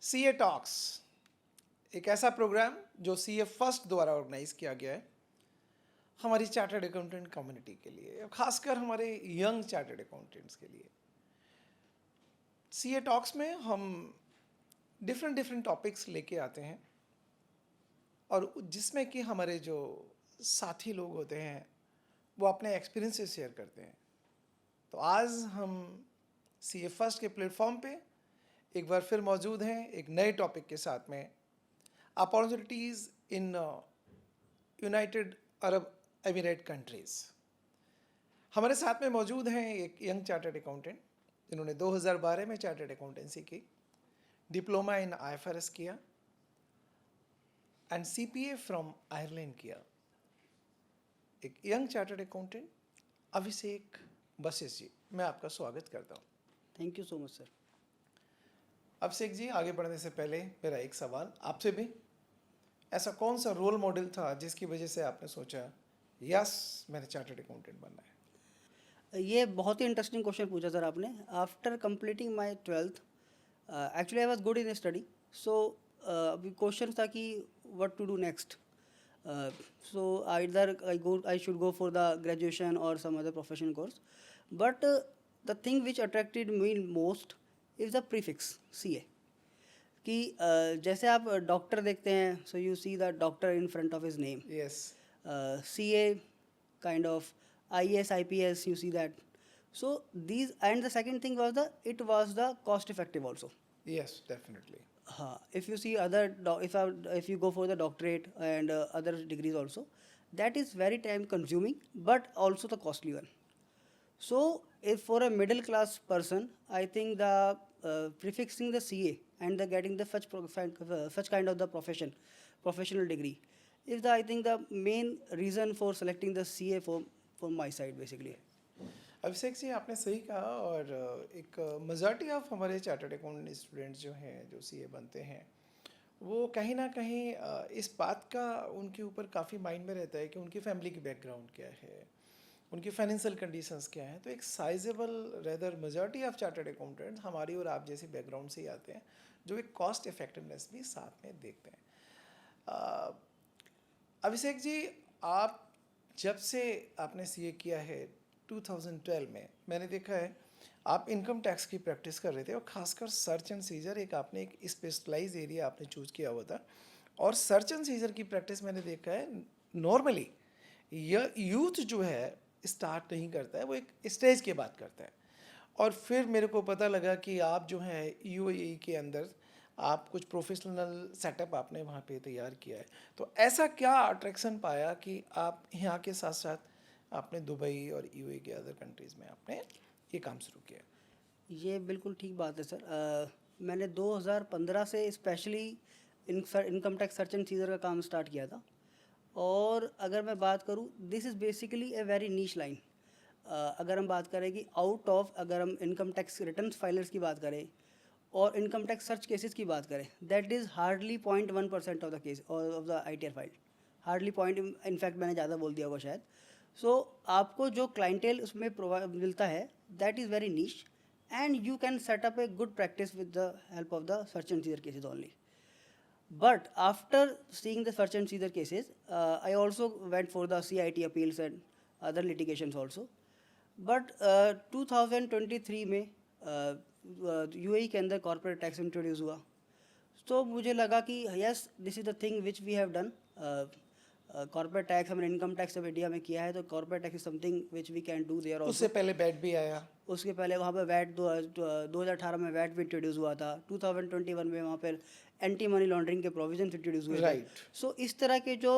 CA talks एक ऐसा programme जो सीए फर्स्ट द्वारा ऑर्गेनाइज किया गया है हमारी चार्टर्ड अकाउंटेंट कम्युनिटी के लिए, खासकर हमारे यंग चार्टर्ड अकाउंटेंट्स के लिए। सीए टॉक्स में हम डिफरेंट डिफरेंट टॉपिक्स लेके आते हैं और जिसमें कि हमारे जो साथी लोग होते हैं वो अपने एक्सपीरियंसेस शेयर करते हैं। तो आज हम सीए फर्स्ट के प्लेटफॉर्म पे एक बार फिर मौजूद हैं एक नए टॉपिक के साथ में, opportunities in United Arab emirate countries. हमारे साथ में मौजूद हैं एक यंग चार्टर्ड अकाउंटेंट जिन्होंने 2012 में चार्टर्ड अकाउंटेंसी की, डिप्लोमा इन आईएफआरएस किया एंड सीपीए फ्रॉम आयरलैंड किया। एक यंग चार्टर्ड अकाउंटेंट अभिषेक बसिस जी, मैं आपका स्वागत करता हूँ। Thank you so much sir. Abhishek ji, आगे बढ़ने से पहले मेरा एक सवाल आपसे भी, ऐसा कौन सा रोल मॉडल था जिसकी वजह से आपने सोचा यस मैंने चार्टर्ड अकाउंटेंट बनना है? ये बहुत ही इंटरेस्टिंग क्वेश्चन पूछा सर आपने। After completing my 12th actually I was good in study, so अभी क्वेश्चन था कि what to do next. So either I should go for the graduation और some other professional course, but the thing which attracted me most is the prefix CA। कि जैसे आप doctor देखते हैं, so you see the doctor in front of his name. Yes, CA kind of IAS, IPS, you see that. So these, and the second thing was it was the cost effective also. Yes definitely. If you see if you go for the doctorate and other degrees also, that is very time consuming but also the costly one. So if for a middle class person, I think the prefixing the CA and the getting the such kind of the professional degree is the, I think, the main reason for selecting the CA for my side basically. Abhishek ji, आपने सही कहा और एक majority of हमारे chartered accountant students जो हैं जो CA बनते हैं वो कहीं ना कहीं इस बात का उनके ऊपर काफ़ी माइंड में रहता है कि उनकी फैमिली की बैकग्राउंड क्या है, उनकी फाइनेंशियल कंडीशंस क्या हैं। तो एक sizeable rather majority of chartered accountant हमारी और आप जैसी बैकग्राउंड से ही आते हैं जो एक कॉस्ट इफेक्टिवनेस भी साथ में देखते हैं। अभिषेक जी, आप जब से आपने सीए किया है 2012 में, मैंने देखा है आप इनकम टैक्स की प्रैक्टिस कर रहे थे और खासकर सर्च एंड सीजर एक आपने एक स्पेशलाइज एरिया आपने चूज़ किया हुआ था। और सर्च एंड सीजर की प्रैक्टिस मैंने देखा है नॉर्मली यह यूथ जो है स्टार्ट नहीं करता है, वो एक स्टेज के बाद करता है। और फिर मेरे को पता लगा कि आप जो हैं यूएई के अंदर आप कुछ प्रोफेशनल सेटअप आपने वहाँ पे तैयार किया है। तो ऐसा क्या अट्रैक्शन पाया कि आप यहाँ के साथ साथ आपने दुबई और यूएई के अदर कंट्रीज़ में आपने ये काम शुरू किया? ये बिल्कुल ठीक बात है सर। मैंने 2015 से specially income tax search and seizure का काम स्टार्ट किया था। और अगर मैं बात करूँ, this is basically a very niche line. अगर हम बात करें कि आउट ऑफ, अगर हम इनकम टैक्स रिटर्न फाइलर्स की बात करें और इनकम टैक्स सर्च केसेस की बात करें, that is hardly 0.1% of the case of the ITR file. Hardly point, in fact मैंने ज़्यादा बोल दिया होगा शायद। सो आपको जो क्लाइंटेल उसमें मिलता है, that is very niche and you can set up a good practice with the help of the search and seizure cases only. But after seeing the search and seizure cases, I also went for the CIT appeals and other litigations also. But 2023 में UAE के अंदर corporate tax introduce हुआ, तो मुझे लगा कि yes, this is the thing which we have done. Corporate tax हमने income tax of India में किया है, तो corporate tax is something which we can do there. उससे पहले बैट भी आया, उसके पहले वहाँ पे वैट 2018 में वैट भी इंट्रोड्यूस हुआ था। 2021 में वहाँ पर एंटी मनी लॉन्ड्रिंग के प्रोविजन इंट्रोड्यूस हुए थे। राइट। सो इस तरह के जो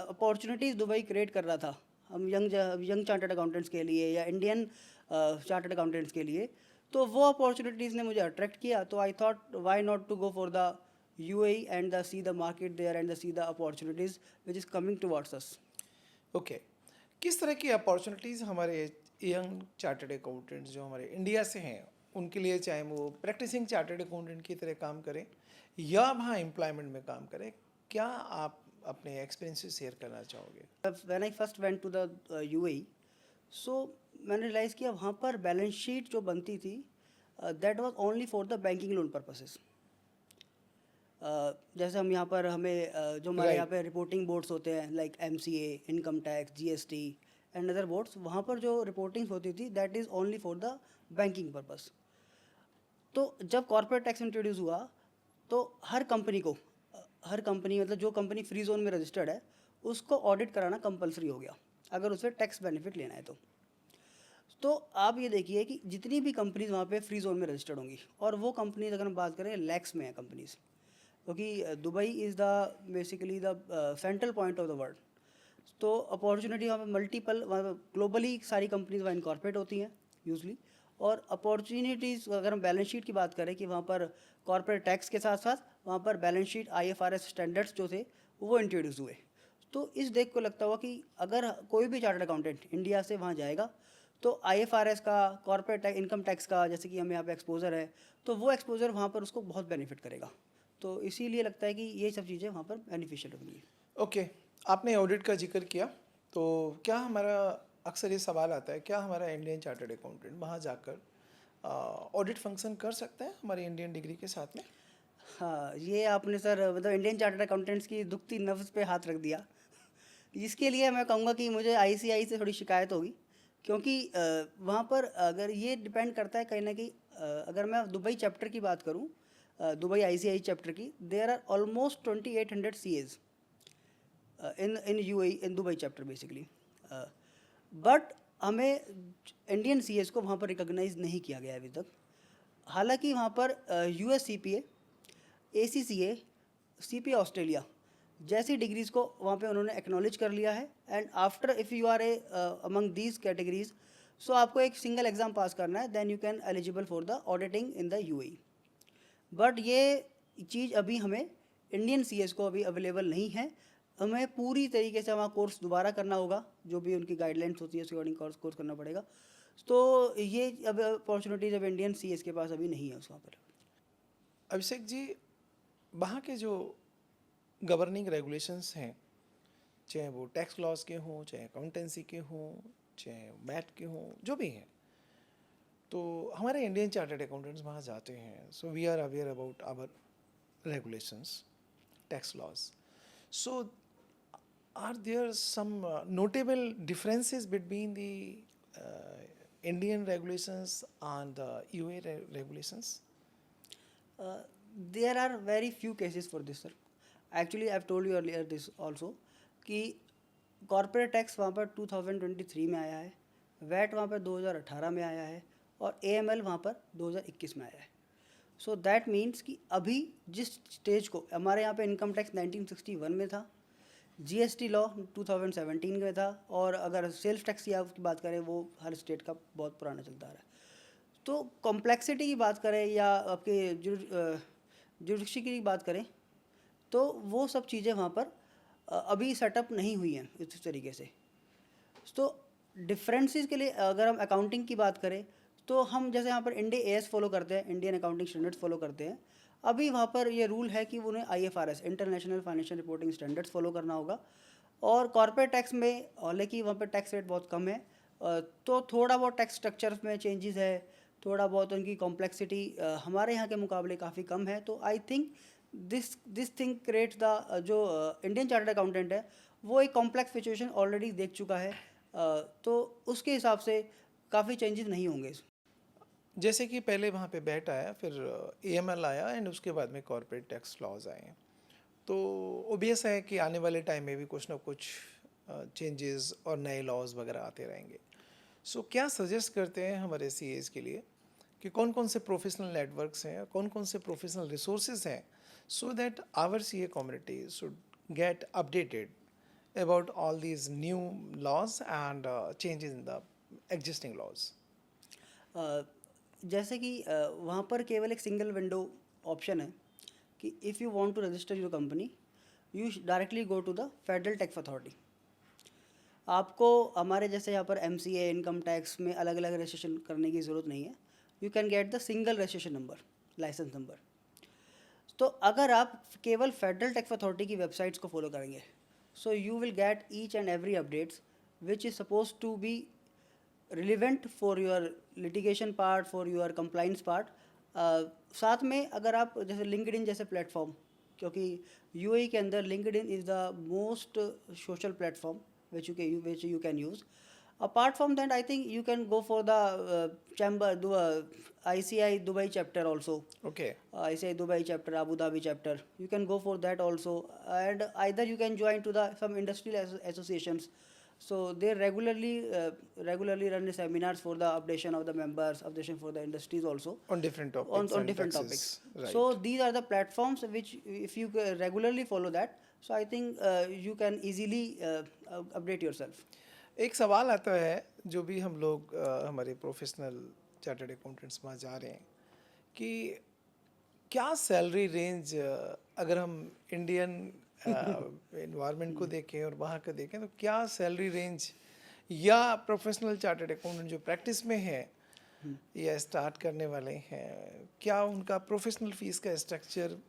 अपॉर्चुनिटीज़ दुबई क्रिएट कर रहा था हम यंग चार्टर्ड अकाउंटेंट्स के लिए या इंडियन चार्टर्ड अकाउंटेंट्स के लिए, तो वो अपॉर्चुनिटीज़ ने मुझे अट्रैक्ट किया। तो I thought why not to go for the UAE and see the market there and see the opportunities which is coming towards us. Okay, किस तरह की अपॉर्चुनिटीज़ हमारे यंग चार्टर्ड अकाउंटेंट्स जो हमारे इंडिया से हैं उनके लिए, चाहे वो प्रैक्टिसिंग चार्टर्ड अकाउंटेंट की तरह काम करें या वहाँ एम्प्लॉयमेंट में काम करें, क्या आप अपने एक्सपीरियंसेस शेयर करना चाहोगे? When I first went to the UAE, so मैंने रियलाइज़ किया वहाँ पर बैलेंस शीट जो बनती थी, that was only for the banking loan purposes. जैसे हम यहाँ पर जो हमारे Right. यहाँ पे रिपोर्टिंग बोर्ड्स होते हैं like MCA, income tax, GST and other boards, वहाँ पर जो रिपोर्टिंग होती थी that is only for the banking purpose. तो जब कॉर्पोरेट टैक्स इंट्रोड्यूस हुआ तो हर कंपनी मतलब जो कंपनी फ्री जोन में रजिस्टर्ड है उसको ऑडिट कराना कंपलसरी हो गया अगर उसे टैक्स बेनिफिट लेना है तो आप ये देखिए कि जितनी भी कंपनीज वहाँ पे फ्री जोन में रजिस्टर्ड होंगी, और वो कंपनीज अगर हम बात करें लैक्स में है कंपनीज, क्योंकि Dubai is the basically the central point of the world. तो अपॉर्चुनिटी वहाँ पे मल्टीपल ग्लोबली सारी कंपनीज वहाँ इनकॉर्पोरेट होती हैं यूजली, और अपॉर्चुनिटीज़ अगर हम बैलेंस शीट की बात करें कि वहाँ पर कॉर्पोरेट टैक्स के साथ साथ वहाँ पर बैलेंस शीट IFRS स्टैंडर्ड्स जो थे वो इंट्रोड्यूस हुए। तो इस देख को लगता हुआ कि अगर कोई भी चार्टर्ड अकाउंटेंट इंडिया से वहाँ जाएगा तो IFRS का, कॉर्पोरेट इनकम टैक्स का, जैसे कि हमें यहाँ पे एक्सपोजर है, तो वो एक्सपोजर वहाँ पर उसको बहुत बेनिफिट करेगा। तो इसीलिए लगता है कि ये सब चीज़ें वहाँ पर बेनिफिशियल होंगी। ओके, आपने ऑडिट का जिक्र किया, तो क्या हमारा अक्सर ये सवाल आता है, क्या हमारा इंडियन चार्टर्ड अकाउंटेंट वहाँ जाकर ऑडिट फंक्शन कर सकता है हमारी इंडियन डिग्री के साथ में? हाँ, ये आपने सर मतलब इंडियन चार्टर्ड अकाउंटेंट्स की दुखती नब्ज़ पे हाथ रख दिया। इसके लिए मैं कहूँगा कि मुझे ICAI से थोड़ी शिकायत होगी, क्योंकि वहाँ पर अगर ये डिपेंड करता है कहीं ना कहीं, अगर मैं दुबई चैप्टर की बात करूँ, दुबई ICAI चैप्टर की, there are almost 2800 CAs in UAE, in Dubai chapter basically, but हमें इंडियन CAs को वहाँ पर रिकॉग्नाइज नहीं किया गया है अभी तक। हालांकि वहाँ पर US CPA, ACCA, CPA Australia जैसी डिग्रीज को वहाँ पे उन्होंने एक्नॉलेज कर लिया है, and after if you are a among these categories, so आपको एक सिंगल एग्ज़ाम पास करना है, then you can eligible for the auditing in the UAE। बट ये चीज़ अभी हमें इंडियन CAs को अभी अवेलेबल नहीं है। हमें पूरी तरीके से वहाँ कोर्स दोबारा करना होगा, जो भी उनकी गाइडलाइंस होती है उसके अकॉर्डिंग कोर्स करना पड़ेगा। तो ये अब अपॉर्चुनिटीज़ अब इंडियन CAs के पास अभी नहीं है उस वहाँ पर। अभिषेक जी, वहाँ के जो गवर्निंग रेगुलेशंस हैं, चाहे वो टैक्स लॉज के हों, चाहे अकाउंटेंसी के हों, चाहे मैट के हों, जो भी हैं, तो हमारे इंडियन चार्टर्ड अकाउंटेंट्स वहाँ जाते हैं, so we are aware about our regulations, tax laws. So, are there some notable differences between the Indian regulations and the UAE regulations? There are very few cases for this, sir. Actually, I've told you earlier this also कि corporate tax वहाँ पर 2023 में आया है, VAT वहाँ पर 2018 में आया है, और AML वहाँ पर 2021 में आया है। सो दैट मीन्स कि अभी जिस स्टेज को हमारे यहाँ पे इनकम टैक्स 1961 में था, GST लॉ 2017 में था, और अगर सेल्स टैक्स की आपकी बात करें वो हर स्टेट का बहुत पुराना चलता आ रहा है। तो कॉम्प्लेक्सिटी की बात करें या आपके जुडिशरी की बात करें, तो वो सब चीज़ें वहाँ पर अभी सेटअप नहीं हुई हैं इस तरीके से। तो डिफरेंसेस के लिए अगर हम अकाउंटिंग की बात करें, तो हम जैसे यहाँ पर इंडिया AS फॉलो करते हैं, इंडियन अकाउंटिंग स्टैंडर्ड्स फॉलो करते हैं, अभी वहाँ पर ये रूल है कि उन्हें IFRS, international financial reporting standards follow करना होगा। और कॉर्पोरेट टैक्स में हालांकि वहाँ पर टैक्स रेट बहुत कम है, तो थोड़ा बहुत टैक्स स्ट्रक्चर में चेंजेस है, थोड़ा बहुत उनकी कॉम्प्लेक्सिटी हमारे यहाँ के मुकाबले काफ़ी कम है। तो I think this thing creates the जो इंडियन चार्टर्ड अकाउंटेंट है वो एक कॉम्प्लेक्स सिचुएशन ऑलरेडी देख चुका है, तो उसके हिसाब से काफ़ी चेंजेस नहीं होंगे। जैसे कि पहले वहाँ पे बैट आया, फिर AML आया, एंड उसके बाद में कॉर्पोरेट टैक्स लॉज आए, तो ओबियस है कि आने वाले टाइम में भी कुछ ना कुछ चेंजेस और नए लॉज वगैरह आते रहेंगे। सो क्या सजेस्ट करते हैं हमारे CAs के लिए कि कौन कौन से प्रोफेशनल नेटवर्क्स हैं, कौन कौन से प्रोफेशनल रिसोर्सेज हैं, so that our CA community should get updated about all these new laws and changes in the existing laws? जैसे कि वहाँ पर केवल एक सिंगल विंडो ऑप्शन है कि if you want to register your company, you directly go to the federal tax authority. आपको हमारे जैसे यहाँ पर MCA, इनकम टैक्स में अलग अलग रजिस्ट्रेशन करने की ज़रूरत नहीं है। You can get the single registration number, licence number. तो अगर आप केवल फेडरल टैक्स अथॉरिटी की वेबसाइट्स को फॉलो करेंगे, so you will get each and every updates which is suppose to be relevant for your litigation part, for your compliance part. साथ में अगर आप जैसे लिंक्डइन जैसे प्लेटफॉर्म क्योंकि यूएई के अंदर LinkedIn is the most social platform which you can use. Apart from that, I think you can go for the ICI Dubai chapter also. Okay. ICI Dubai chapter, Abu Dhabi chapter. You can go for that also, and either you can join to the some industrial associations. So they regularly run seminars for the updation of the members, updation for the industries also On different topics. on and different taxes. topics. Right. So these are the platforms which, if you regularly follow that, so I think you can easily update yourself. एक सवाल आता है जो भी हम लोग हमारे professional chartered accountants में जा रहे हैं कि क्या सैलरी रेंज अगर हम इंडियन एनवायरनमेंट को देखें और वहाँ का देखें तो क्या सैलरी रेंज या प्रोफेशनल चार्टर्ड अकाउंटेंट जो प्रैक्टिस में है या स्टार्ट करने वाले हैं क्या उनका प्रोफेशनल फीस का structure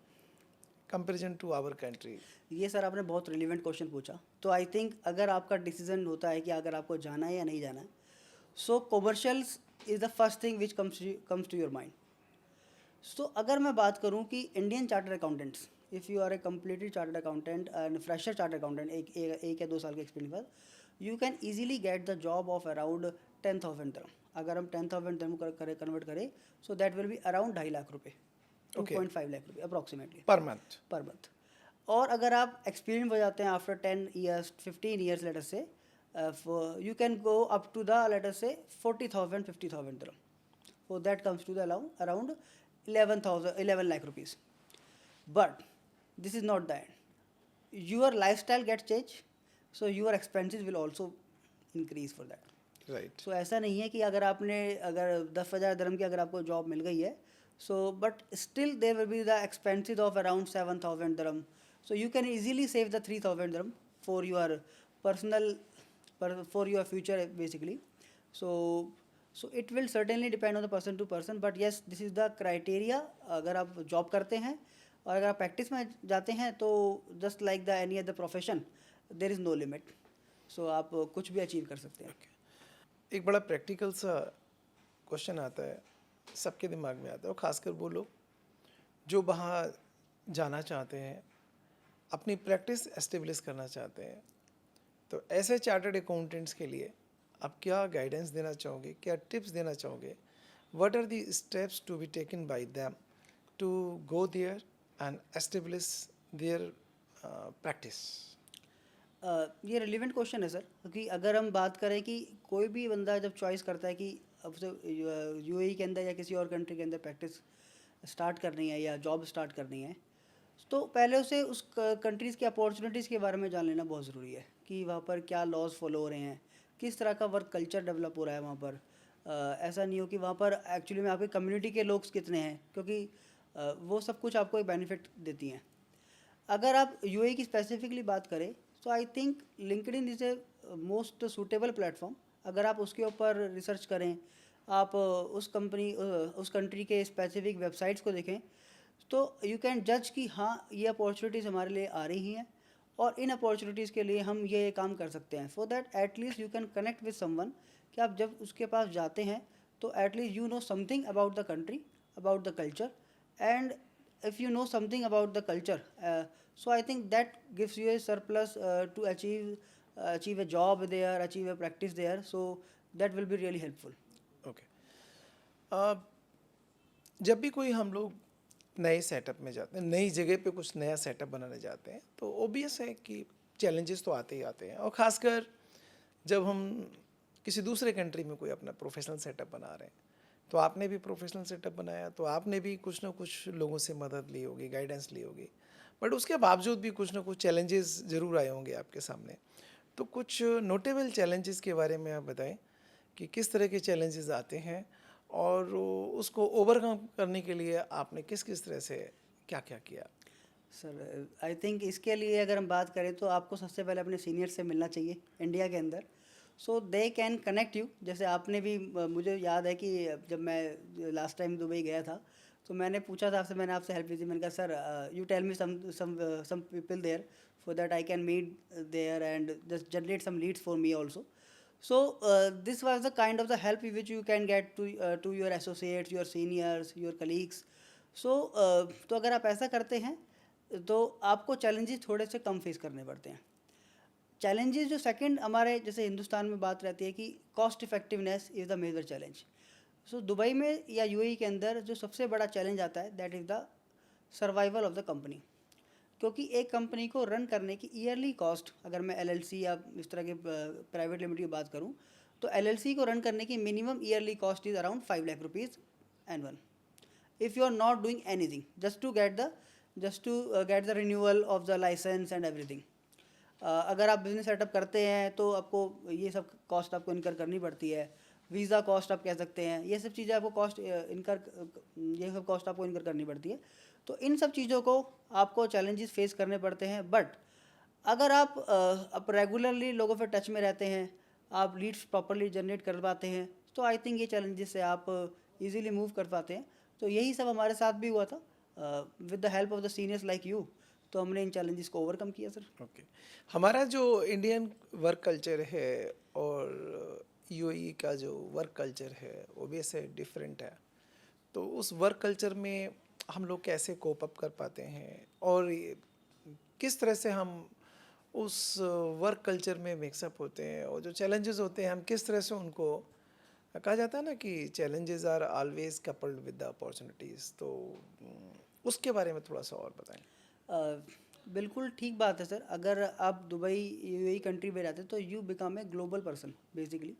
comparison to our country? ये सर आपने बहुत रिलेवेंट क्वेश्चन पूछा. तो आई थिंक अगर आपका डिसीजन होता है कि अगर आपको जाना है या नहीं जाना है, so commercials is the first thing which comes to your mind. So अगर मैं बात करूं कि Indian chartered accountants, if you are a completely chartered accountant and fresher chartered accountant, एक या 2 साल के एक्सपीरियंस बाद, you can easily get the job of around 10,000 dirham. अगर हम 10,000 dirham कन्वर्ट करें, so that will be around 2.5 lakh रुपये, 2.5 लाख रुपये अप्रॉक्सीमेटली पर मंथ. और अगर आप एक्सपीरियंस हो जाते हैं after 10 years 15 years let us से, you can go up to the let us say 40,000 50,000 dirham. So that comes to the around 11 lakh rupees. But this is not the end. Your lifestyle gets changed, so your expenses will also increase for that. Right. So ऐसा नहीं है कि अगर 10,000 dirham की अगर आपको job मिल गई है, so but still there will be the expenses of around 7,000 dirham. So you can easily save the 3,000 dirham for your personal, for your future basically. So it will certainly depend on the person to person, but yes, this is the criteria. अगर आप job करते हैं और अगर आप practice में जाते हैं तो just like the any other profession, there is no limit. So आप कुछ भी अचीव कर सकते हैं. एक बड़ा प्रैक्टिकल सा क्वेश्चन आता है, सबके दिमाग में आता है, और ख़ासकर वो लोग जो वहाँ जाना चाहते हैं, अपनी प्रैक्टिस एस्टेब्लिश करना चाहते हैं. तो ऐसे चार्टर्ड अकाउंटेंट्स के लिए आप क्या गाइडेंस देना चाहोगे, क्या टिप्स देना चाहोगे? What are the steps to be taken by them to go there and establish their practice? ये रिलेवेंट क्वेश्चन है सर, क्योंकि अगर हम बात करें कि कोई भी बंदा जब चॉइस करता है कि अब से यूएई के अंदर या किसी और कंट्री के अंदर प्रैक्टिस स्टार्ट करनी है या जॉब स्टार्ट करनी है, तो पहले उसे उस कंट्रीज़ की अपॉर्चुनिटीज़ के बारे में जान लेना बहुत ज़रूरी है कि वहाँ पर क्या लॉज फॉलो हो रहे हैं, किस तरह का वर्क कल्चर डेवलप हो रहा है वहाँ पर. ऐसा नहीं हो कि वहाँ पर एक्चुअली में आपकी कम्युनिटी के लोग कितने हैं, क्योंकि वो सब कुछ आपको एक बेनिफिट देती हैं. अगर आप यूएई की स्पेसिफिकली बात करें, so I think LinkedIn is a most suitable platform. अगर आप उसके ऊपर रिसर्च करें, आप उस कंट्री के स्पेसिफिक वेबसाइट्स को देखें, तो यू कैन जज कि हाँ ये अपॉर्चुनिटीज़ हमारे लिए आ रही हैं और इन अपॉर्चुनिटीज़ के लिए हम ये काम कर सकते हैं. For that at least you can connect with someone, कि आप जब उसके पास जाते हैं तो at least you know something about the country, about the culture, and if you know something about the culture, so I think that gives you a surplus to achieve a job there, achieve a practice there, so that will be really helpful. Okay. जब भी कोई हम लोग नए setup में जाते हैं, नई जगह पे कुछ नया सेटअप बनाने जाते हैं, तो ओबियस है कि चैलेंजेस तो आते ही आते हैं, और ख़ासकर जब हम किसी दूसरे कंट्री में कोई अपना प्रोफेशनल सेटअप बना रहे हैं. तो आपने भी प्रोफेशनल सेटअप बनाया, तो आपने भी कुछ ना कुछ लोगों से मदद ली होगी, गाइडेंस ली होगी, बट उसके बावजूद भी कुछ ना कुछ चैलेंजेस ज़रूर आए होंगे आपके सामने. तो कुछ नोटेबल चैलेंजेस के बारे में आप बताएं कि किस तरह के चैलेंजेस आते हैं और उसको ओवरकम करने के लिए आपने किस किस तरह से क्या क्या किया? सर आई थिंक इसके लिए अगर हम बात करें तो आपको सबसे पहले अपने सीनियर से मिलना चाहिए इंडिया के अंदर, सो दे कैन कनेक्ट यू. जैसे आपने भी, मुझे याद है कि जब मैं लास्ट टाइम दुबई गया था तो मैंने पूछा था आपसे, मैंने आपसे हेल्प ली थी. मैंने कहा sir you tell me some people there for that I can meet there and just generate some leads for me also. So this was the kind of the help which you can get to your associates, your seniors, your colleagues. So तो अगर आप ऐसा करते हैं तो आपको challenges थोड़े से कम फेस करने पड़ते हैं। चैलेंजेस जो सेकंड हमारे जैसे हिंदुस्तान में बात रहती है कि cost effectiveness is the major challenge. So Dubai में या यूएई के अंदर जो सबसे बड़ा चैलेंज आता है that is the survival of the company. क्योंकि एक कंपनी को रन करने की ईयरली कॉस्ट, अगर मैं एलएलसी या इस तरह के प्राइवेट लिमिटेड की बात करूं, तो एलएलसी को रन करने की minimum yearly cost is around 5 lakh rupees annual if you are not doing anything just to get the renewal of the license and everything. अगर आप बिजनेस सेटअप करते हैं तो आपको ये सब कॉस्ट आपको इनकर करनी पड़ती है। वीज़ा कॉस्ट आप कह सकते हैं, ये सब चीज़ें आपको ये सब कॉस्ट आपको इनकर करनी पड़ती है। तो इन सब चीज़ों को आपको चैलेंजेस फेस करने पड़ते हैं। बट अगर आप रेगुलरली लोगों से टच में रहते हैं, आप लीड्स प्रॉपरली जनरेट कर पाते हैं, तो आई थिंक ये चैलेंजेस से आप इजीली मूव कर पाते हैं। तो यही सब हमारे साथ भी हुआ था with the help of the seniors like you. तो हमने इन चैलेंजेस को ओवरकम किया सर। ओके। हमारा जो इंडियन वर्क कल्चर है और यूएई का जो वर्क कल्चर है वो भी ऐसे डिफरेंट है, तो उस वर्क कल्चर में हम लोग कैसे कोप अप कर पाते हैं और किस तरह से हम उस वर्क कल्चर में मिक्सअप होते हैं, और जो चैलेंजेस होते हैं हम किस तरह से उनको, कहा जाता है ना कि challenges are always coupled with the opportunities, तो उसके बारे में थोड़ा सा और बताएं। बिल्कुल ठीक बात है सर। अगर आप दुबई यूएई कंट्री में रहते हैं तो you become a global person basically.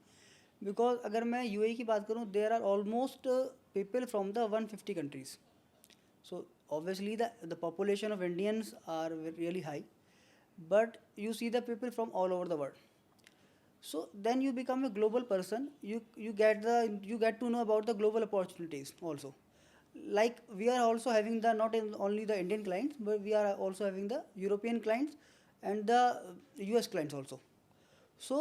Because अगर मैं यूएई की बात करूं, there are almost people from the 150 कंट्रीज़। So obviously the population of Indians are really high, but you see the people from all over the world. So then you become a global person. You get to know about the global opportunities also. Like we are also having the only the Indian clients, but we are also having the European clients and the US clients also. So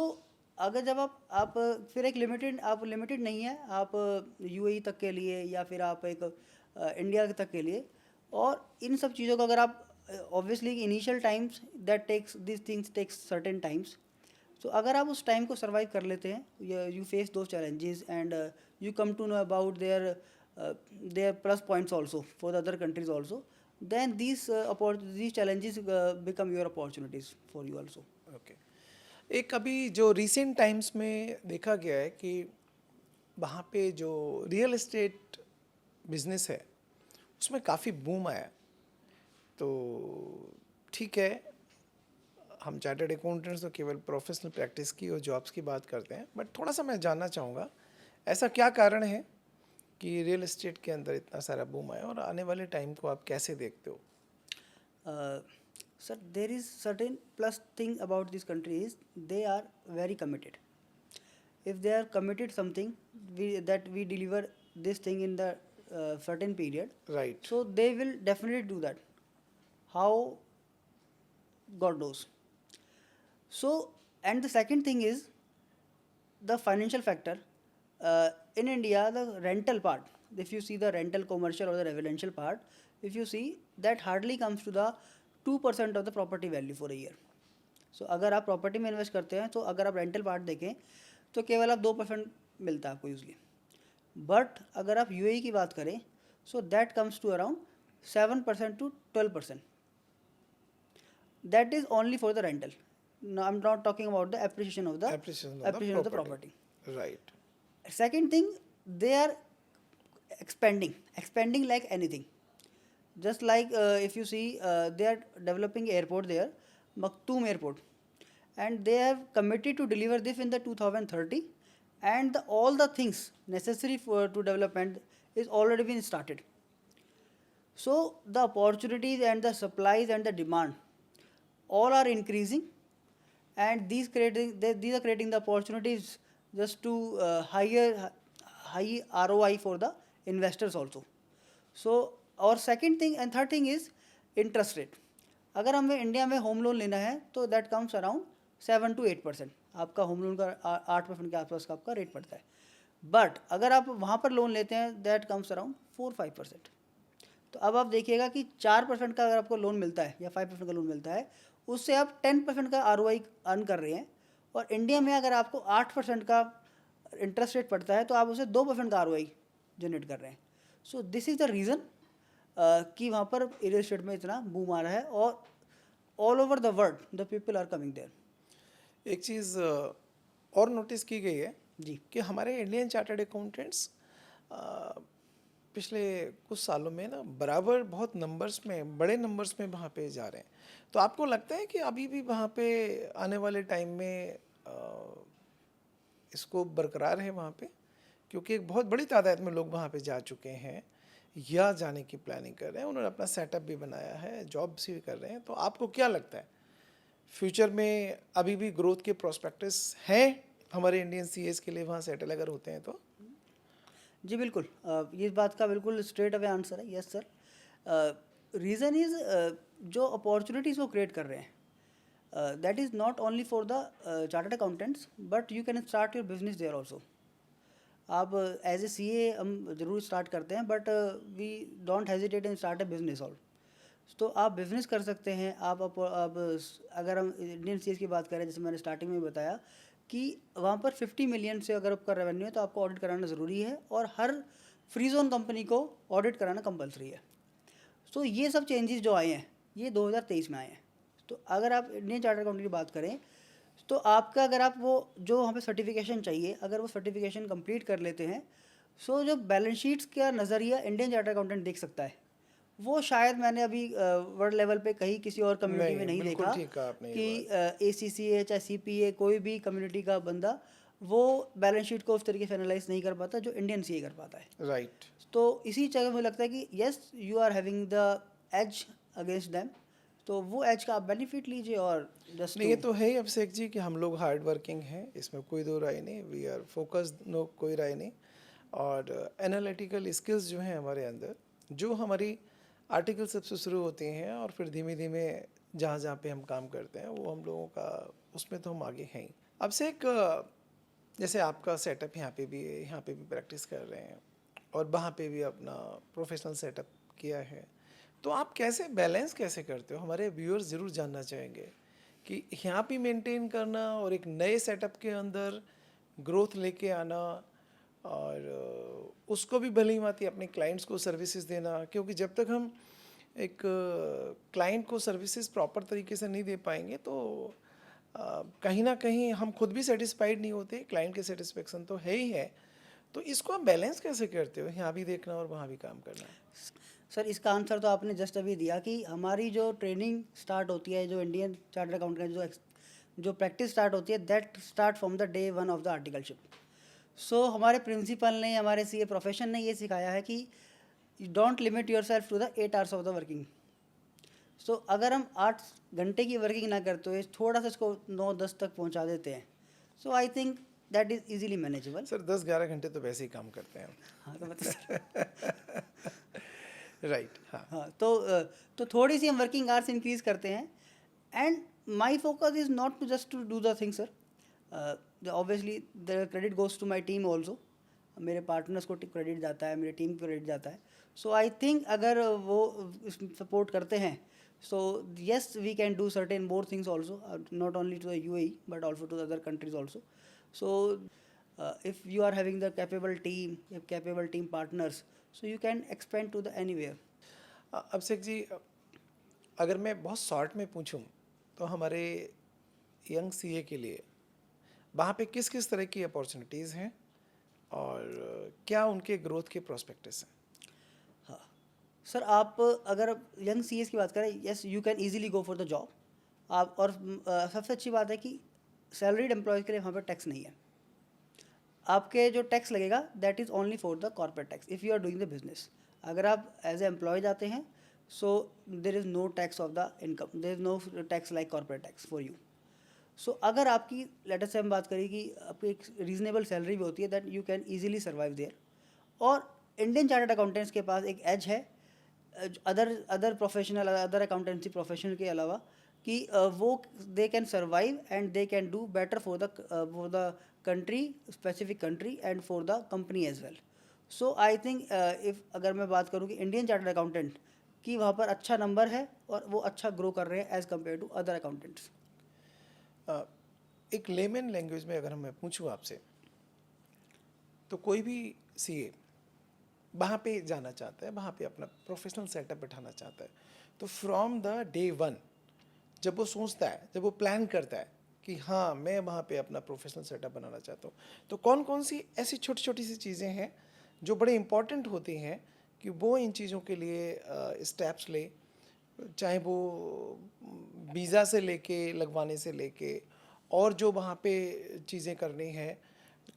अगर जब आप फिर एक limited नहीं है आप UAE तक के लिए या फिर आप एक इंडिया तक के लिए। और इन सब चीज़ों को अगर आप obviously initial times that takes this things takes certain times. तो अगर आप उस टाइम को सर्वाइव कर लेते हैं, you face those challenges and you come to know about their plus points also for the other countries also, then these challenges become your opportunities for you also. Okay. एक अभी जो recent times में देखा गया है कि वहाँ पे जो रियल एस्टेट बिजनेस है उसमें काफ़ी बूम आया, तो ठीक है हम चार्टर्ड अकाउंटेंट्स तो केवल प्रोफेशनल प्रैक्टिस की और जॉब्स की बात करते हैं, बट थोड़ा सा मैं जानना चाहूँगा ऐसा क्या कारण है कि रियल एस्टेट के अंदर इतना सारा बूम आया और आने वाले टाइम को आप कैसे देखते हो? Sir, there is certain plus thing about this country is they are very committed. If they are committed something, that we deliver this thing in the certain period, right. so they will definitely do that. How God knows. So, and the second thing is the financial factor. In India, the rental part, if you see the rental commercial or the residential part, if you see that hardly comes to the 2% of the property value for a year. So अगर आप property में invest करते हैं तो अगर आप rental part देखें तो केवल आप 2% मिलता है आपको यूजली। बट अगर आप यूएई की बात करें so that comes to around 7% to 12%. That is only for the rental. No, I'm not talking about the appreciation of the property. Right. Second thing, they are expanding like anything. Just like if you see, they are developing airport there, Maktoum Airport, and they have committed to deliver this in the 2030, and all the things necessary to development is already been started. So the opportunities and the supplies and the demand all are increasing, and these are creating the opportunities just to high ROI for the investors also. So और second thing and third thing is interest rate. अगर हमें India में home loan लेना है तो that comes around 7 to 8%। आपका home loan का 8% के आसपास का आपका रेट पड़ता है। बट अगर आप वहाँ पर लोन लेते हैं दैट कम्स अराउंड 4-5%। तो अब आप देखिएगा कि 4% का अगर आपको लोन मिलता है या 5% का लोन मिलता है, उससे आप 10% का ROI अर्न कर रहे हैं। और इंडिया में अगर आपको 8% का इंटरेस्ट रेट पड़ता है तो आप उसे 2% का ROI जनरेट कर रहे हैं। So this is the reason कि वहाँ पर रियल एस्टेट में इतना बूम आ रहा है और all over the world the people are coming there. एक चीज़ और नोटिस की गई है जी कि हमारे इंडियन चार्टर्ड अकाउंटेंट्स पिछले कुछ सालों में ना बराबर बहुत नंबर्स में, बड़े नंबर्स में वहाँ पे जा रहे हैं। तो आपको लगता है कि अभी भी वहाँ पे आने वाले टाइम में इसको बरकरार है वहाँ पे? क्योंकि एक बहुत बड़ी तादाद में लोग वहाँ पे जा चुके हैं या जाने की प्लानिंग कर रहे हैं, उन्होंने अपना सेटअप भी बनाया है, जॉब्स भी कर रहे हैं। तो आपको क्या लगता है फ्यूचर में अभी भी ग्रोथ के प्रोस्पेक्टस हैं हमारे इंडियन सीएस के लिए वहाँ सेटल अगर होते हैं तो? जी बिल्कुल, ये बात का बिल्कुल स्ट्रेट अवे आंसर है, यस सर। रीज़न इज़ जो अपॉर्चुनिटीज़ वो क्रिएट कर रहे हैं, that is not only for the chartered accountants, but you can start your business there also. आप एज ए सी ए हम ज़रूर स्टार्ट करते हैं, but we don't hesitate in start a business all. तो आप बिज़नेस कर सकते हैं। आप अगर हम इंडियन सीएस की बात करें, जैसे मैंने स्टार्टिंग में बताया कि वहाँ पर 50 मिलियन से अगर आपका रेवेन्यू है तो आपको ऑडिट कराना ज़रूरी है, और हर फ्री जोन कंपनी को ऑडिट कराना कंपलसरी है। तो ये सब चेंजेस जो आए हैं ये 2023 में आए हैं। तो अगर आप इंडियन चार्टर्ड अकाउंटेंट की बात करें तो आपका, अगर आप वो जो वहाँ पे सर्टिफिकेशन चाहिए, अगर वो सर्टिफिकेशन कंप्लीट कर लेते हैं, सो जो बैलेंस शीट्स का नज़रिया इंडियन चार्टर्ड अकाउंटेंट देख सकता है, वो शायद मैंने अभी वर्ल्ड लेवल पे कहीं किसी और कम्युनिटी में नहीं, नहीं बिल्कुल देखा ठीक कहा आपने ये कि बात। ACCA चाहे CPA कोई भी कम्युनिटी का बंदा वो बैलेंस शीट को उस तरीके से एनालाइज नहीं कर पाता जो इंडियन CA कर पाता है। राइट। तो इसी जगह मुझे लगता है कि yes, you are having the edge against them, तो वो एज का आप बेनिफिट लीजिए और जस्ट नहीं, टू। ये तो है ही अभिषेक जी कि हम लोग हार्ड वर्किंग हैं, इसमें कोई दो राय नहीं, वी आर फोकस्ड, नो कोई राय नहीं। और एनालिटिकल स्किल्स जो हैं हमारे अंदर, जो हमारी आर्टिकल सबसे शुरू होती हैं और फिर धीमे धीमे जहाँ जहाँ पे हम काम करते हैं वो हम लोगों का, उसमें तो हम आगे हैं ही। अब से एक जैसे आपका सेटअप यहाँ पे भी है, यहाँ पे भी प्रैक्टिस कर रहे हैं और वहाँ पे भी अपना प्रोफेशनल सेटअप किया है, तो आप कैसे बैलेंस कैसे करते हो? हमारे व्यूअर्स ज़रूर जानना चाहेंगे कि यहाँ भी मेंटेन करना और एक नए सेटअप के अंदर ग्रोथ लेके आना, और उसको भी भली भांति अपने क्लाइंट्स को सर्विसेज देना, क्योंकि जब तक हम एक क्लाइंट को सर्विसेज प्रॉपर तरीके से नहीं दे पाएंगे तो कहीं ना कहीं हम खुद भी सेटिस्फाइड नहीं होते, क्लाइंट के सेटिस्फेक्शन तो है ही है। तो इसको आप बैलेंस कैसे करते हो, यहाँ भी देखना और वहाँ भी काम करना? सर इसका आंसर तो आपने जस्ट अभी दिया कि हमारी जो ट्रेनिंग स्टार्ट होती है, जो इंडियन चार्टर्ड अकाउंटेंट जो प्रैक्टिस स्टार्ट होती है, that start from the day one of the articleship. So हमारे प्रिंसिपल ने, हमारे CA प्रोफेशन ने ये सिखाया है कि don't limit yourself to the 8 hours of the working. So अगर हम 8 घंटे की वर्किंग ना करते हुए थोड़ा सा इसको 9-10 तक पहुंचा देते हैं, so I think that is easily manageable. Sir 10-11 घंटे तो वैसे ही काम करते हैं हाँ तो मतलब हम। राइट, हाँ। हाँ तो थोड़ी सी हम वर्किंग आवर्स इंक्रीज करते हैं, and my focus is not to just to do the thing sir. Obviously the credit goes to my team also. मेरे पार्टनर्स को क्रेडिट जाता है, मेरे टीम को क्रेडिट जाता है। सो आई थिंक अगर वो सपोर्ट करते हैं, so yes we can do certain more things also, not only to the UAE but also to the other countries also. So, if you are having the capable team, capable team partners, so you can expand to the anywhere. Abhishek ji, अगर मैं बहुत short में पूछूं तो हमारे young CA के लिए वहाँ पे किस किस तरह की अपॉर्चुनिटीज़ हैं और क्या उनके ग्रोथ के प्रोस्पेक्टस हैं? हाँ सर, आप अगर यंग CAs की बात करें, yes you can easily go for the job. आप और सबसे अच्छी बात है कि सैलरीड एम्प्लॉयज़ के लिए वहाँ पर टैक्स नहीं है। आपके जो टैक्स लगेगा that is only for the corporate tax if you are doing the business. अगर आप एज ए एम्प्लॉय जाते हैं, so there is no tax of the income, there is no tax like corporate tax for you. So अगर आपकी, letter से हम बात करें कि आपकी एक रीजनेबल सैलरी भी होती है, that you can easily survive there. और इंडियन चार्टर्ड अकाउंटेंट्स के पास एक एज है other professional, other accountancy professional के अलावा, कि वो they can survive and they can do better for the country, specific country, and for the company as well. So I think if अगर मैं बात करूँ कि इंडियन चार्टर्ड अकाउंटेंट की वहाँ पर अच्छा नंबर है और वो अच्छा ग्रो कर रहे हैं as compare to other accountants. एक लेमन लैंग्वेज में अगर मैं पूछूं आपसे, तो कोई भी सीए वहाँ पे जाना चाहता है, वहाँ पे अपना प्रोफेशनल सेटअप बिठाना चाहता है, तो फ्रॉम द डे वन जब वो सोचता है, जब वो प्लान करता है कि हाँ मैं वहाँ पे अपना प्रोफेशनल सेटअप बनाना चाहता हूँ, तो कौन कौन सी ऐसी छोटी छोटी सी चीज़ें हैं जो बड़े इम्पॉर्टेंट होती हैं कि वो इन चीज़ों के लिए स्टेप्स ले, चाहे वो वीज़ा से लेके लगवाने से लेके और जो वहाँ पे चीज़ें करनी हैं,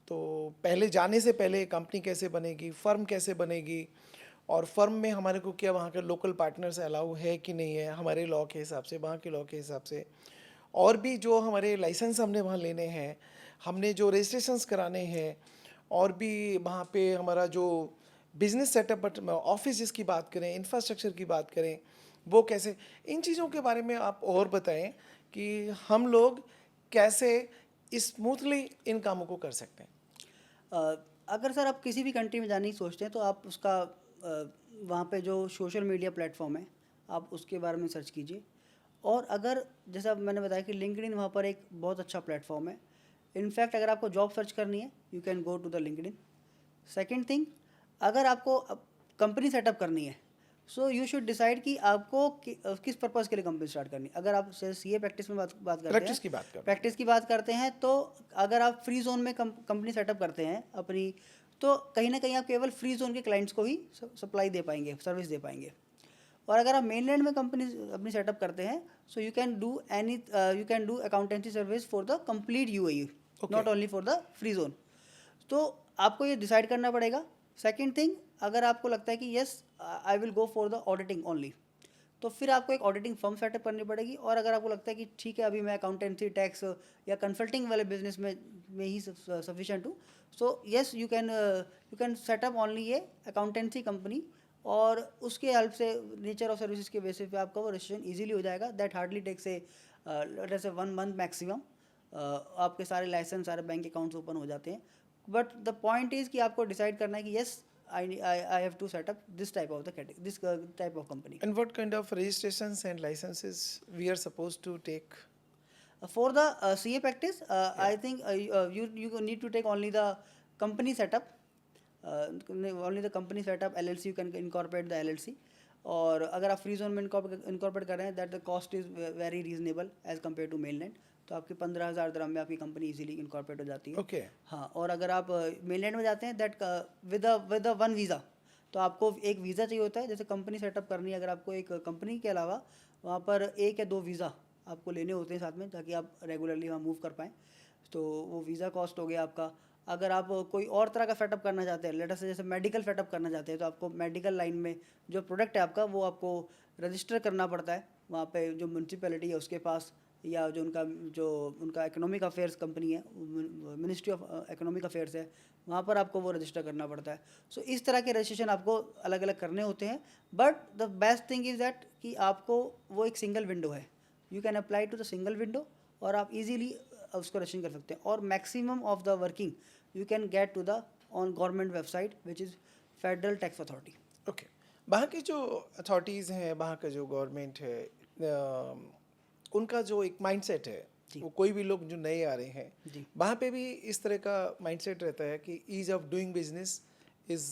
तो पहले जाने से पहले कंपनी कैसे बनेगी, फर्म कैसे बनेगी, और फर्म में हमारे को क्या वहाँ के लोकल पार्टनर्स अलाउ है कि नहीं है हमारे लॉ के हिसाब से, वहाँ के लॉ के हिसाब से, और भी जो हमारे लाइसेंस हमने वहाँ लेने हैं, हमने जो रजिस्ट्रेशंस कराने हैं, और भी वहाँ पे हमारा जो बिजनेस सेटअप ऑफिस जिसकी बात करें, इंफ्रास्ट्रक्चर की बात करें, वो कैसे, इन चीज़ों के बारे में आप और बताएं कि हम लोग कैसे स्मूथली इन कामों को कर सकते हैं। अगर सर आप किसी भी कंट्री में जाने की सोचते हैं तो आप उसका वहाँ पे जो सोशल मीडिया प्लेटफॉर्म है आप उसके बारे में सर्च कीजिए। और अगर जैसा मैंने बताया कि लिंक्डइन वहाँ पर एक बहुत अच्छा प्लेटफॉर्म है। इनफैक्ट अगर आपको जॉब सर्च करनी है you can go to the LinkedIn. Second thing, अगर आपको कंपनी सेटअप करनी है सो यू शुड डिसाइड कि आपको किस पर्पज़ के लिए कंपनी स्टार्ट करनी है। अगर आप सीए प्रैक्टिस में बात करते प्रैक्टिस हैं, की बात कर प्रैक्टिस की बात करते हैं, तो अगर आप फ्री जोन में कंपनी सेटअप करते हैं अपनी, तो कहीं ना कहीं आप केवल फ्री जोन के क्लाइंट्स को ही सप्लाई दे पाएंगे, सर्विस दे पाएंगे। और अगर आप मेनलैंड में कंपनी अपनी सेटअप करते हैं so you can do accountancy service for the complete UAE, not only for the free zone. तो आपको ये डिसाइड करना पड़ेगा। सेकंड थिंग, अगर आपको लगता है कि yes I will go for the auditing only, तो फिर आपको एक ऑडिटिंग फर्म सेटअप करनी पड़ेगी। और अगर आपको लगता है कि ठीक है अभी मैं अकाउंटेंसी, टैक्स या कंसल्टिंग वाले बिजनेस में ही सफिशिएंट हूँ, so yes you can setup only ये अकाउंटेंसी कंपनी। और उसके हेल्प से नेचर ऑफ सर्विसेज के बेसिस पे आपका वो रजिस्ट्रेशन इजीली हो जाएगा। दैट हार्डली टेक्स जैसे 1 मंथ मैक्सिमम। आपके सारे लाइसेंस, सारे बैंक अकाउंट्स ओपन हो जाते हैं। बट द पॉइंट इज़ कि आपको डिसाइड करना है कि yes I have to set up this type of type of company. And what kind of registrations and licenses we are supposed to take? For the CA practice, I think you need to take only the company setup. Only the company setup, LLC you can incorporate the LLC. और अगर आप free zone में incorporate कर रहे हैं that the cost is very reasonable as compare to mainland. तो आपकी 15,000 दिरहम में आपकी कंपनी इजीली इनकॉर्पोरेट हो जाती है। ओके। हाँ, और अगर आप मेनलैंड में जाते हैं दैट विद वन वीज़ा, तो आपको एक वीज़ा चाहिए होता है। जैसे कंपनी सेटअप करनी है, अगर आपको एक कंपनी के अलावा वहाँ पर 1 या 2 वीज़ा आपको लेने होते हैं साथ में, ताकि आप रेगुलरली वहाँ मूव कर पाएँ। तो वो वीज़ा कॉस्ट हो गया आपका। अगर आप कोई और तरह का सेटअप करना चाहते हैं, लेटर से जैसे मेडिकल सेटअप करना चाहते हैं, तो आपको मेडिकल लाइन में जो प्रोडक्ट है आपका वो आपको रजिस्टर करना पड़ता है वहाँ पे जो म्यूनसिपैलिटी है उसके पास, या जो उनका इकोनॉमिक अफेयर्स कंपनी है, मिनिस्ट्री ऑफ इकोनॉमिक अफेयर्स है, वहाँ पर आपको वो रजिस्टर करना पड़ता है। सो इस तरह के रजिस्ट्रेशन आपको अलग अलग करने होते हैं। But the best thing is that कि आपको वो एक सिंगल विंडो है, you can apply to the single window और आप इजीली उसको रजिस्ट्रेशन कर सकते हैं। और maximum of the working you can get to the on government website which is federal tax authority. Okay. वहाँ की जो अथॉरिटीज़ हैं, वहाँ का जो गवर्नमेंट है, उनका जो एक माइंडसेट है, वो कोई भी लोग जो नए आ रहे हैं वहाँ पे भी इस तरह का माइंडसेट रहता है कि ease of doing business is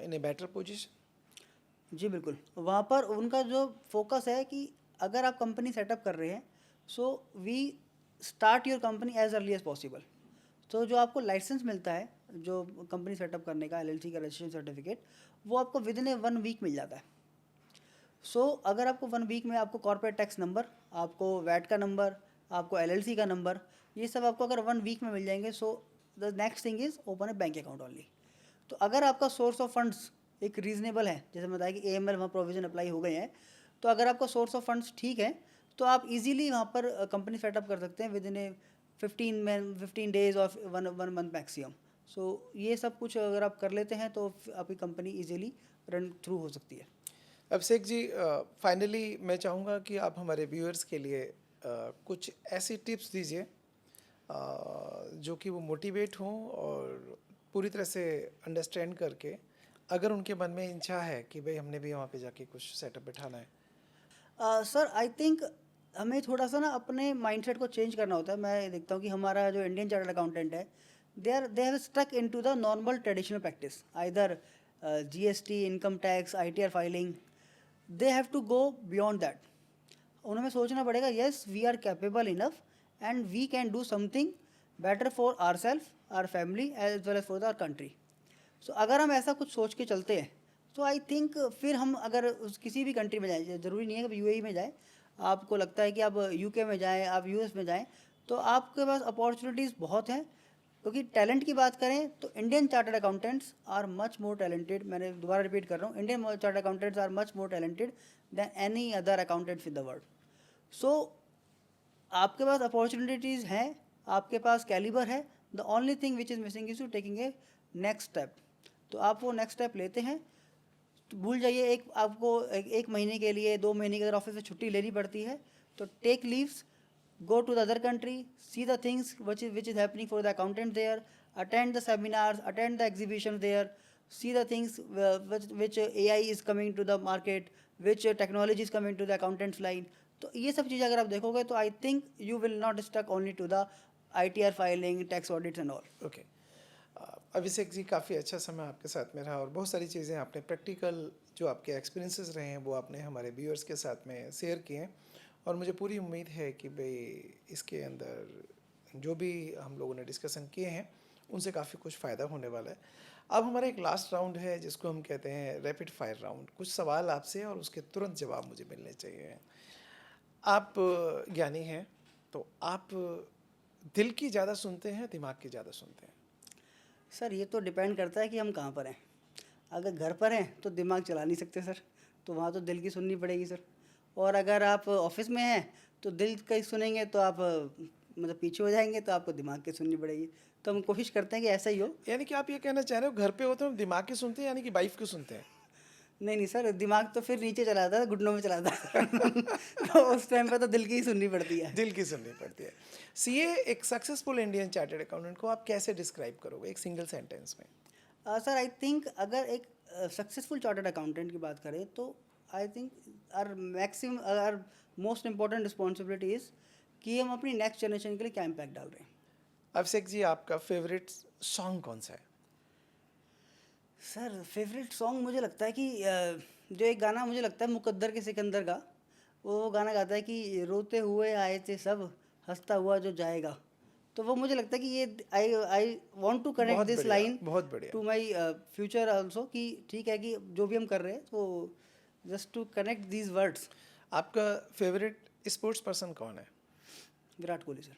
in a better position. जी बिल्कुल, वहाँ पर उनका जो फोकस है कि अगर आप कंपनी सेटअप कर रहे हैं so we start your company as early as possible. तो जो आपको लाइसेंस मिलता है जो कंपनी सेटअप करने का, एलएलसी का रजिस्ट्रेशन सर्टिफिकेट, वो आपको विद इन 1 वीक मिल जाता है। सो अगर आपको 1 वीक में आपको कॉर्पोरेट टैक्स नंबर, आपको वैट का नंबर, आपको एलएलसी का नंबर, ये सब आपको अगर 1 वीक में मिल जाएंगे, so the next thing is open A bank account only. तो अगर आपका सोर्स ऑफ फंड्स एक रीजनेबल है, जैसे मैं बताया कि एएमएल वहाँ प्रोविजन अप्लाई हो गए हैं, तो अगर आपका सोर्स ऑफ फंड्स ठीक है तो आप इजीली वहाँ पर कंपनी सेटअप कर सकते हैं विद इन ए 15 डेज और 1 मंथ मैक्सिमम। सो ये सब कुछ अगर आप कर लेते हैं तो आपकी कंपनी इजीली रन थ्रू हो सकती है। अभिषेक जी, फाइनली मैं चाहूँगा कि आप हमारे व्यूअर्स के लिए कुछ ऐसी टिप्स दीजिए जो कि वो मोटिवेट हों और पूरी तरह से अंडरस्टैंड करके, अगर उनके मन में इच्छा है कि भाई हमने भी वहाँ पे जाके कुछ सेटअप बिठाना है। सर आई थिंक हमें थोड़ा सा ना अपने माइंडसेट को चेंज करना होता है। मैं देखता हूँ कि हमारा जो इंडियन चार्टर्ड अकाउंटेंट है, they have stuck into the normal traditional practice. Either GST, income tax, ITR filing, they have to go beyond that. उन्हें सोचना पड़ेगा, yes we are capable enough and we can do something better for our self, our family as well as for our country. So अगर हम ऐसा कुछ सोच के चलते हैं तो आई थिंक फिर हम अगर किसी भी कंट्री में जाएं, ज़रूरी नहीं है कि UAE में जाएं, आपको लगता है कि आप UK में जाएं, आप US में जाएं, तो आपके पास अपॉर्चुनिटीज़ बहुत हैं. क्योंकि टैलेंट की बात करें तो Indian chartered accountants are much more talented. मैंने दोबारा रिपीट कर रहा हूँ, Indian chartered accountants are much more talented than any other accountants in the world. So आपके पास अपॉर्चुनिटीज़ हैं, आपके पास कैलिबर है. The only thing which is missing is to taking a next step. तो आप वो नेक्स्ट स्टेप लेते हैं तो भूल जाइए, आपको एक महीने के लिए, 2 महीने के अगर ऑफिस से छुट्टी लेनी पड़ती है तो take leaves, go to the other country, see the things which is happening for the accountant there, attend the seminars, attend the exhibitions there, see the things which AI is coming to the market, which technology is coming to the accountant's line. तो ये सब चीज़ें अगर आप देखोगे तो I think you will not stuck only to the ITR filing, tax audits and all. Okay, Abhishek ji, काफ़ी अच्छा समय आपके साथ में रहा और बहुत सारी चीज़ें आपने प्रैक्टिकल जो आपके एक्सपीरियंसेस रहे हैं वो आपने हमारे व्यूअर्स के साथ में शेयर किए हैं. और मुझे पूरी उम्मीद है कि भाई इसके अंदर जो भी हम लोगों ने डिस्कशन किए हैं उनसे काफ़ी कुछ फ़ायदा होने वाला है. अब हमारा एक लास्ट राउंड है जिसको हम कहते हैं रैपिड फायर राउंड. कुछ सवाल आपसे और उसके तुरंत जवाब मुझे मिलने चाहिए. आप ज्ञानी हैं तो आप दिल की ज़्यादा सुनते हैं, दिमाग की ज़्यादा सुनते हैं? सर ये तो डिपेंड करता है कि हम कहाँ पर हैं. अगर घर पर हैं तो दिमाग चला नहीं सकते सर, तो वहाँ तो दिल की सुननी पड़ेगी सर. और अगर आप ऑफिस में हैं तो दिल का ही सुनेंगे तो आप मतलब पीछे हो जाएंगे, तो आपको दिमाग की सुननी पड़ेगी. तो हम कोशिश करते हैं कि ऐसा ही हो. यानी कि आप ये कहना चाह रहे हो घर पे हो तो हम दिमाग की सुनते हैं, यानी कि वाइफ की सुनते हैं? नहीं नहीं सर, दिमाग तो फिर नीचे चला जाता है, घुटनों में चला जाता है. तो उस टाइम पे तो दिल की ही सुननी पड़ती है. दिल की सुननी पड़ती है. सीए, एक सक्सेसफुल इंडियन चार्टर्ड अकाउंटेंट को आप कैसे डिस्क्राइब करोगे एक सिंगल सेंटेंस में? सर आई थिंक अगर एक सक्सेसफुल चार्टर्ड अकाउंटेंट की बात करें तो I think our most important responsibility is कि हम अपनी नेक्स्ट जनरेशन के लिए क्या इम्पैक्ट डाल रहे हैं. अभिषेक जी, आपका फेवरेट सॉन्ग कौन सा है? सर फेवरेट सॉन्ग मुझे लगता है कि जो एक गाना मुझे लगता है मुकद्दर के सिकंदर का, वो गाना गाता है कि रोते हुए आए थे सब, हंसता हुआ जो जाएगा. तो वो मुझे लगता है कि ये आई वांट टू कनेक्ट बहुत दिस बढ़िया, लाइन बहुत बढ़िया. टू माय फ्यूचर आल्सो, कि ठीक है कि जो भी हम कर रहे हैं तो just to connect these words. आपका फेवरेट स्पोर्ट्स पर्सन कौन है? विराट कोहली सर.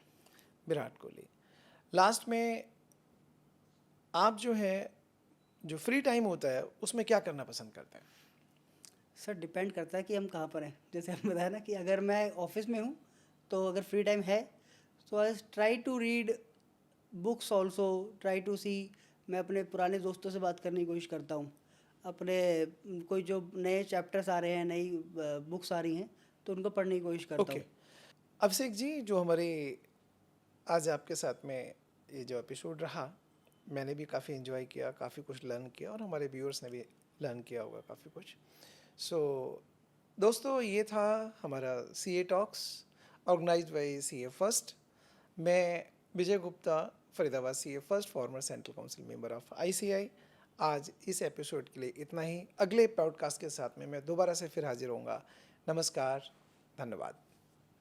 विराट कोहली. लास्ट में आप जो है, जो फ्री टाइम होता है उसमें क्या करना पसंद करते हैं? सर डिपेंड करता है कि हम कहाँ पर हैं. जैसे हम बताया ना कि अगर मैं ऑफिस में हूँ तो अगर फ्री टाइम है तो I try to read books also, try to see. मैं अपने पुराने दोस्तों से बात करने की कोशिश करता हूँ. अपने कोई जो नए चैप्टर्स आ रहे हैं, नई बुक्स आ रही हैं, तो उनको पढ़ने की कोशिश करता ओके. हूँ. अभिषेक जी, जो हमारे आज आपके साथ में ये जो एपिसोड रहा, मैंने भी काफ़ी एंजॉय किया, काफ़ी कुछ लर्न किया और हमारे व्यूअर्स ने भी लर्न किया होगा काफ़ी कुछ. सो दोस्तों, ये था हमारा CA talks organised by CA first. मैं Vijay Gupta, Faridabad CA first, former central council member of ICI. आज इस एपिसोड के लिए इतना ही. अगले पॉडकास्ट के साथ में मैं दोबारा से फिर हाजिर होऊंगा. नमस्कार, धन्यवाद.